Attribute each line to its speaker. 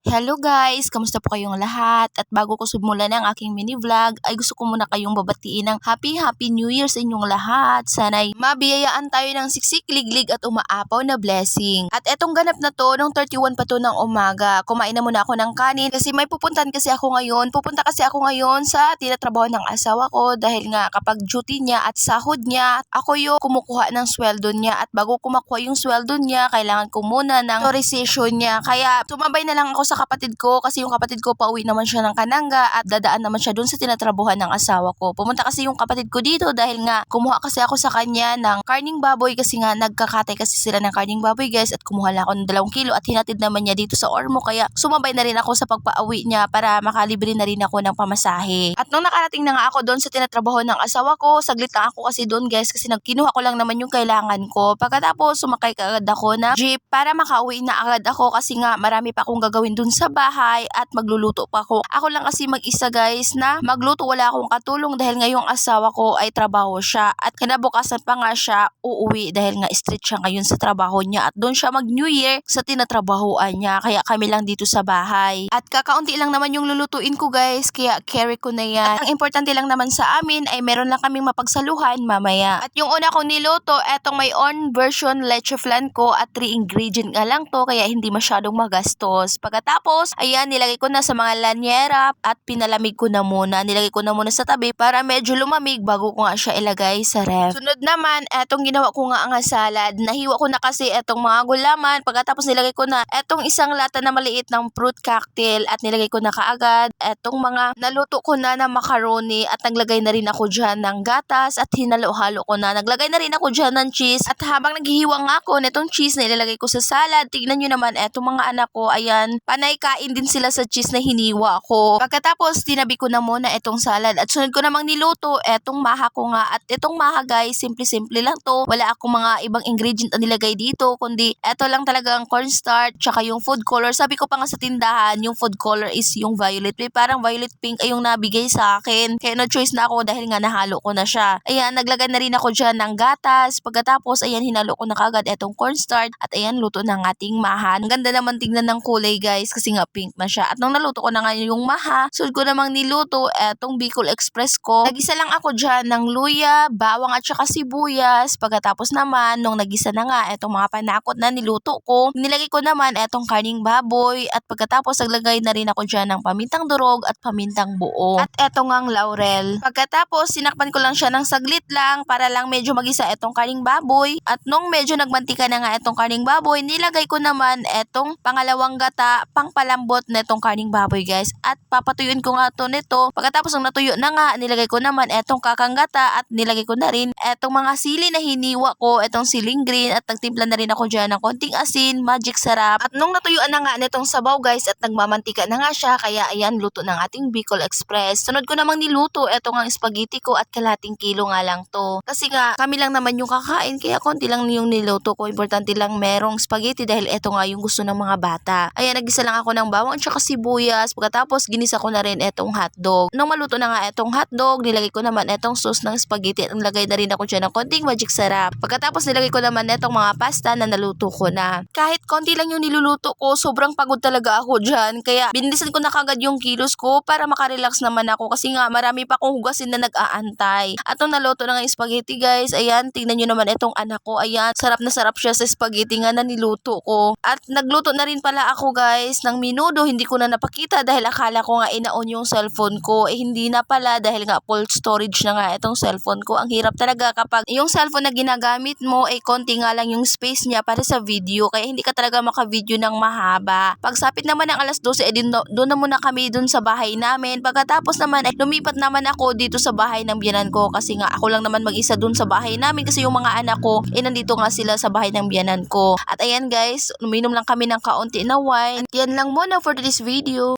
Speaker 1: Hello guys! Kamusta po kayong lahat? At bago ko simulan ang aking mini vlog, ay gusto ko muna kayong babatiin ng Happy New Year sa inyong lahat. Sana'y mabiyayaan tayo ng siksik, liglig at umaapaw na blessing. At etong ganap na to, nung 31 pa to ng umaga, kumain na muna ako ng kanin kasi may pupuntan kasi ako ngayon. Pupunta kasi ako ngayon sa tinatrabaho ng asawa ko dahil nga kapag duty niya at sahod niya, ako yung kumukuha ng sweldo niya. At bago ko makuha yung sweldo niya, kailangan ko muna ng authorization niya. Kaya sumabay na lang ako sa kapatid ko kasi yung kapatid ko pauwi naman siya ng Kananga at dadaan naman siya dun sa tinatrabuhan ng asawa ko. Pumunta kasi yung kapatid ko dito dahil nga kumuha kasi ako sa kanya ng karning baboy kasi nga nagkakatay kasi sila ng karning baboy guys at kumuha lang ako ng 2 kilo at hinatid naman niya dito sa Ormo kaya sumabay na rin ako sa pagpauwi niya para makalibre na rin ako ng pamasahe. At nung nakarating na nga ako doon sa tinatrabuhan ng asawa ko, saglit lang ako kasi doon guys kasi nagkinuha ko lang naman yung kailangan ko. Pagkatapos sumakay kaagad ako na jeep para makauwi na agad ako kasi nga marami pa akong gagawin dun sa bahay at magluluto pa ako. Ako lang kasi mag-isa guys na magluto, wala akong katulong dahil ngayong asawa ko ay trabaho siya at kinabukasan pa nga siya uuwi dahil nga street siya ngayon sa trabaho niya at doon siya mag New Year sa tinatrabahuan niya kaya kami lang dito sa bahay. At kakaunti lang naman yung lulutuin ko guys kaya carry ko na yan. At ang importante lang naman sa amin ay meron lang kaming mapagsaluhan mamaya. At yung una kong niluto, etong may own version leche flan ko at 3 ingredient nga lang to kaya hindi masyadong magastos. Pagkatapos, ayan, nilagay ko na sa mga lanyera at pinalamig ko na muna. Nilagay ko na muna sa tabi para medyo lumamig bago ko nga siya ilagay sa ref. Sunod naman, etong ginawa ko nga ang salad. Nahiwa ko na kasi etong mga gulaman. Pagkatapos nilagay ko na etong isang lata na maliit ng fruit cocktail at nilagay ko na kaagad etong mga naluto ko na macaroni at naglagay na rin ako dyan ng gatas at hinalo-halo ko na. Naglagay na rin ako dyan ng cheese at habang naghihiwa nga ako netong cheese na ilalagay ko sa salad, tignan nyo naman etong mga anak ko, ayan, panay kain din sila sa cheese na hiniwa ko. Pagkatapos, tinabi ko na muna etong salad at sunod ko namang niluto etong maha ko nga at etong maha guys, simple-simple lang to. Wala akong mga ibang ingredient na nilagay dito kundi eto lang talaga ang cornstarch tsaka yung food color. Sabi ko pa nga sa tindahan, yung food color is yung violet. Parang violet pink ay yung nabigay sa akin. Kaya no choice na ako dahil nga nahalo ko na siya. Ayan, naglagay na rin ako dyan ng gatas. Pagkatapos, ayan, hinalo ko na kagad etong cornstarch at ayan, luto ng ating maha. Ang ganda naman tingnan ng kulay guys kasi nga pink na siya. At nung naluto ko na nga yung maha, sunod ko namang niluto etong Bicol Express ko. Nagisa lang ako dyan ng luya, bawang at saka sibuyas. Pagkatapos naman, nung nagisa na nga etong mga panakot na niluto ko, nilagay ko naman etong karning baboy at pagkatapos naglagay na rin ako dyan ng pamintang durog at pamintang buo. At eto ngang laurel. Pagkatapos, sinakpan ko lang siya ng saglit lang para lang medyo magisa etong karning baboy. At nung medyo nagmantika na nga etong karning baboy, nilagay ko naman etong pangalawang gata, pangpalambot na etong karning baboy guys. At papatuyuin ko nga to nito. Pagkatapos nung natuyo na nga, nilagay ko naman etong kakang gata at nilagay ko na rin etong mga sili na hiniwa ko, etong siling green at nagtimpla na rin ako dyan ng konting asin, magic sarap. At nung natuyuan na nga netong sabaw guys at nagmamantika na nga siya, kaya ayan, luto ng ating Bicol Express. Sunod ko namang niluto etong ang spaghetti ko at kalating kilo nga lang to. Kasi nga kami lang naman yung kakain kaya konti lang yung niluto ko. Importante lang merong spaghetti dahil eto nga yung gusto ng mga bata. Ayan, nagisa lang ako ng bawang at saka sibuyas. Pagkatapos ginisa ko na rin etong hotdog. Nung maluto na nga etong hotdog, nilagay ko naman etong sauce ng spaghetti at nilagay na rin ako dyan ng konting magic sarap. Pagkatapos nilagay ko naman etong mga pasta na naluto ko na. Kahit konti lang yung niluluto ko, sobrang pagod talaga ako dyan. Kaya binilisan ko na kagad yung kilos ko para makarelax naman ako kasi nga marami pa akong hugasin na nag-aantay. At nung naluto na nga yung spaghetti guys, ayan, tingnan nyo naman etong anak ko. Ayan, sarap na sarap siya sa spaghetti nga na niluto ko. At nagluto na rin pala ako guys ng minudo. Hindi ko na napakita dahil akala ko nga inaon yung cellphone ko. Eh hindi na pala dahil nga full storage na nga itong cellphone ko. Ang hirap talaga kapag yung cellphone na ginagamit mo ay konti nga lang yung space niya para sa video. Kaya hindi ka talaga maka-video ng mahaba. Pagsapit naman ng alas 12, eh doon na muna kami dun sa bahay namin. Pagkatapos naman ay lumipat naman ako dito sa bahay ng biyanan ko kasi nga ako lang naman mag-isa dun sa bahay namin kasi yung mga anak ko eh nandito nga sila sa bahay ng biyanan ko. At ayan guys, uminom lang kami ng kaunti na wine. At yan lang muna for this video.